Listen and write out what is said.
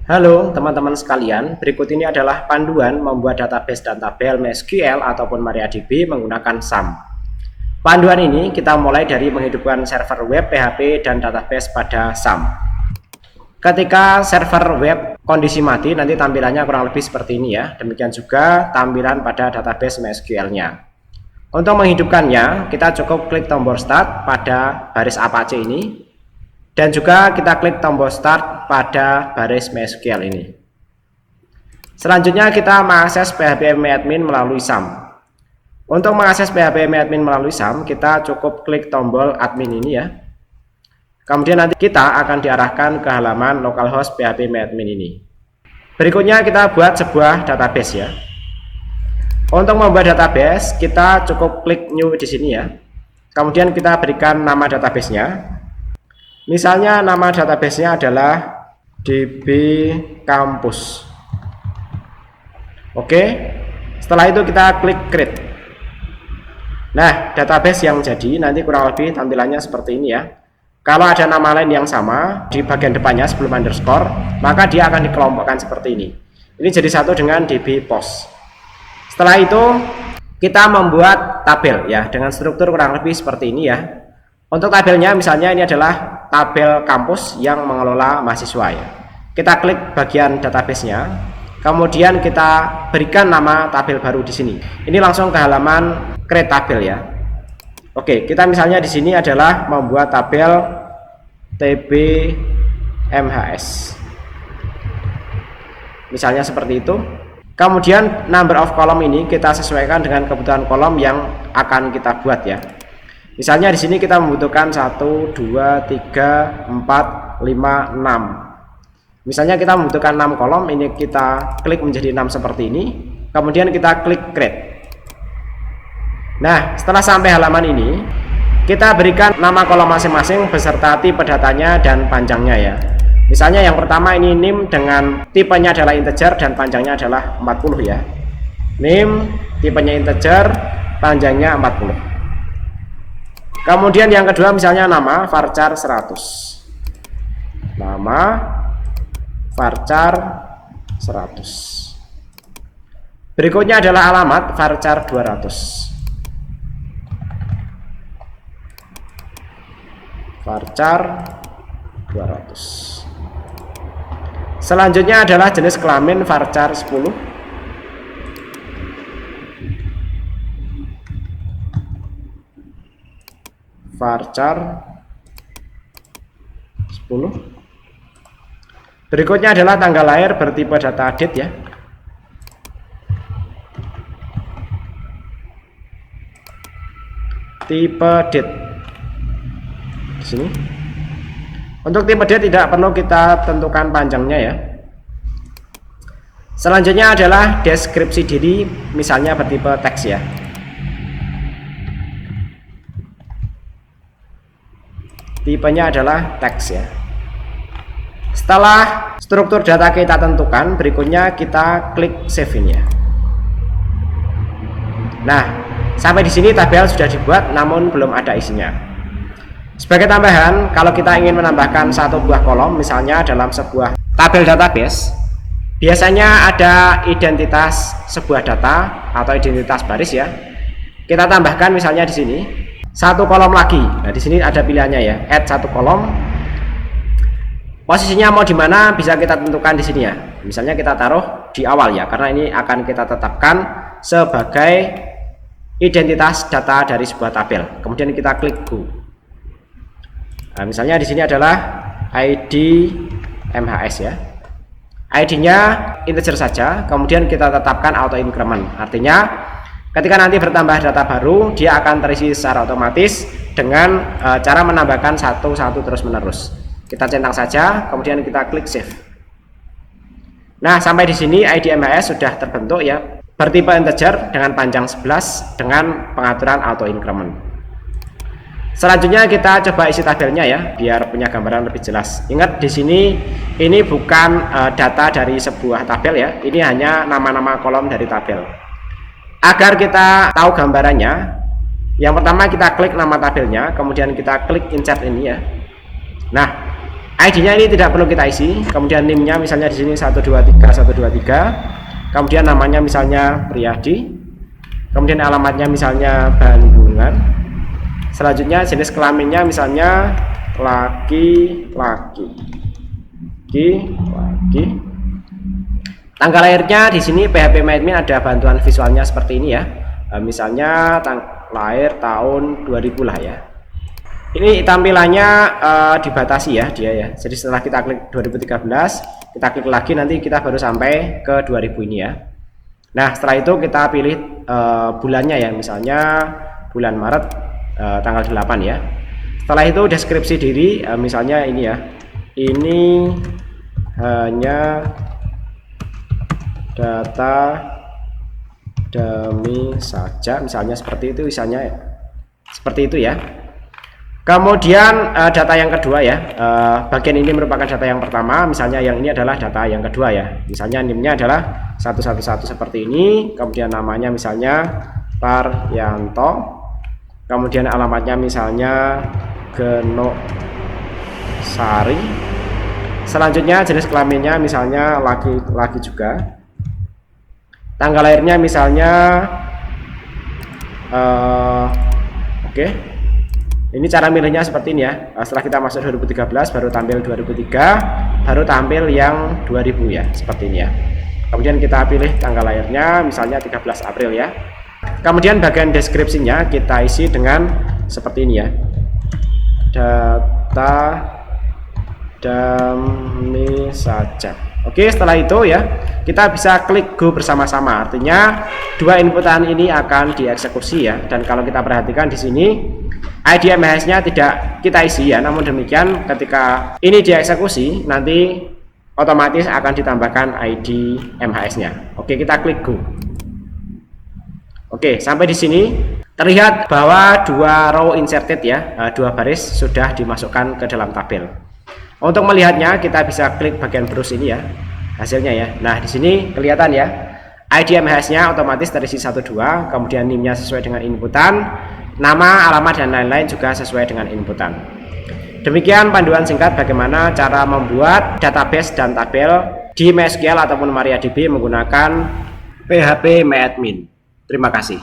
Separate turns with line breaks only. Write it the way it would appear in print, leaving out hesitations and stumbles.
Halo teman-teman sekalian, berikut ini adalah panduan membuat database dan tabel MySQL ataupun MariaDB menggunakan SAM. Panduan ini kita mulai dari menghidupkan server web PHP dan database pada SAM. Ketika server web kondisi mati, nanti tampilannya kurang lebih seperti ini ya. Demikian juga tampilan pada database MySQL-nya. Untuk menghidupkannya, kita cukup klik tombol Start pada baris Apache ini. Dan juga kita klik tombol Start pada baris MySQL ini. Selanjutnya kita mengakses PHPMyAdmin melalui SAM. Untuk mengakses PHPMyAdmin melalui SAM, kita cukup klik tombol admin ini ya. Kemudian nanti kita akan diarahkan ke halaman localhost PHPMyAdmin ini. Berikutnya kita buat sebuah database ya. Untuk membuat database, kita cukup klik new di sini ya. Kemudian kita berikan nama databasenya. Misalnya nama databasenya adalah DB Campus. Oke, setelah itu kita klik create. Nah, database yang jadi nanti kurang lebih tampilannya seperti ini ya. Kalau ada nama lain yang sama di bagian depannya sebelum underscore, maka dia akan dikelompokkan seperti ini. Ini jadi satu dengan DB Post. Setelah itu kita membuat tabel ya dengan struktur kurang lebih seperti ini ya. Untuk tabelnya misalnya ini adalah tabel kampus yang mengelola mahasiswa ya. Kita klik bagian databasenya, kemudian kita berikan nama tabel baru di sini. Ini langsung ke halaman create tabel ya. Oke, kita misalnya di sini adalah membuat tabel TB MHS. Misalnya seperti itu. Kemudian number of column ini kita sesuaikan dengan kebutuhan kolom yang akan kita buat ya. Misalnya di sini kita membutuhkan 1, 2, 3, 4, 5, 6. Misalnya kita membutuhkan 6 kolom, ini kita klik menjadi 6 seperti ini. Kemudian kita klik create. Nah, setelah sampai halaman ini, kita berikan nama kolom masing-masing beserta tipe datanya dan panjangnya ya. Misalnya yang pertama ini name dengan tipenya adalah integer dan panjangnya adalah 40 ya. Name, tipenya integer, panjangnya 40. Kemudian yang kedua misalnya nama varchar 100. Nama varchar 100. Berikutnya adalah alamat varchar 200. Varchar 200. Selanjutnya adalah jenis kelamin varchar 10. Varchar 10. Berikutnya adalah tanggal lahir bertipe data date ya. Tipe date di sini. Untuk tipe date tidak perlu kita tentukan panjangnya ya. Selanjutnya adalah deskripsi diri, misalnya bertipe teks ya. Tipenya adalah teks ya. Setelah struktur data kita tentukan, berikutnya kita klik save ini ya. Nah, sampai di sini tabel sudah dibuat namun belum ada isinya. Sebagai tambahan, kalau kita ingin menambahkan satu buah kolom misalnya dalam sebuah tabel database, biasanya ada identitas sebuah data atau identitas baris ya. Kita tambahkan misalnya di sini satu kolom lagi. Nah, di sini ada pilihannya ya, add satu kolom. Posisinya mau di mana bisa kita tentukan di sini ya. Misalnya kita taruh di awal ya, karena ini akan kita tetapkan sebagai identitas data dari sebuah tabel. Kemudian kita klik go. Nah, misalnya di sini adalah ID MHS ya. ID-nya integer saja, kemudian kita tetapkan auto increment. Artinya ketika nanti bertambah data baru, dia akan terisi secara otomatis dengan cara menambahkan satu-satu terus-menerus. Kita centang saja, kemudian kita klik save. Nah, sampai di sini ID MHS sudah terbentuk ya, bertipe integer dengan panjang 11 dengan pengaturan auto increment. Selanjutnya kita coba isi tabelnya ya, biar punya gambaran lebih jelas. Ingat di sini ini bukan data dari sebuah tabel ya, ini hanya nama-nama kolom dari tabel. Agar kita tahu gambarannya, yang pertama kita klik nama tabelnya, kemudian kita klik insert ini ya. Nah, ID-nya ini tidak perlu kita isi, kemudian NIM-nya misalnya di sini 123 123, kemudian namanya misalnya Priyadi, kemudian alamatnya misalnya Bandungan, selanjutnya jenis kelaminnya misalnya laki-laki, tanggal lahirnya di sini PHP MyAdmin ada bantuan visualnya seperti ini ya, misalnya lahir tahun 2000 lah ya. Ini tampilannya dibatasi ya dia ya. Jadi setelah kita klik 2013, kita klik lagi nanti kita baru sampai ke 2000 ini ya. Nah, setelah itu kita pilih bulannya ya, misalnya bulan Maret tanggal 8 ya. Setelah itu deskripsi diri misalnya ini ya. Ini hanya data dummy saja, misalnya seperti itu, misalnya seperti itu ya. Kemudian data yang kedua ya, bagian ini merupakan data yang pertama, misalnya yang ini adalah data yang kedua ya, misalnya NIM-nya adalah 111 seperti ini, kemudian namanya misalnya Paryanto, kemudian alamatnya misalnya Genosari, selanjutnya jenis kelaminnya misalnya laki-laki juga, tanggal lahirnya misalnya oke. Ini cara milihnya seperti ini ya. Setelah kita masuk 2013 baru tampil 2003, baru tampil yang 2000 ya, seperti ini ya. Kemudian kita pilih tanggal lahirnya misalnya 13 April ya. Kemudian bagian deskripsinya kita isi dengan seperti ini ya. Data dummy saja. Oke, setelah itu ya kita bisa klik go bersama-sama. Artinya dua inputan ini akan dieksekusi ya. Dan kalau kita perhatikan di sini ID MHS-nya tidak kita isi ya, namun demikian ketika ini dieksekusi nanti otomatis akan ditambahkan ID MHS-nya. Oke, kita klik go. Oke, sampai di sini terlihat bahwa dua row inserted ya, dua baris sudah dimasukkan ke dalam tabel. Untuk melihatnya kita bisa klik bagian browse ini ya, hasilnya ya. Nah, di sini kelihatan ya, ID MHS-nya otomatis terisi 12, kemudian NIM-nya sesuai dengan inputan, nama, alamat, dan lain-lain juga sesuai dengan inputan. Demikian panduan singkat bagaimana cara membuat database dan tabel di MySQL ataupun MariaDB menggunakan PHP MyAdmin. Terima kasih.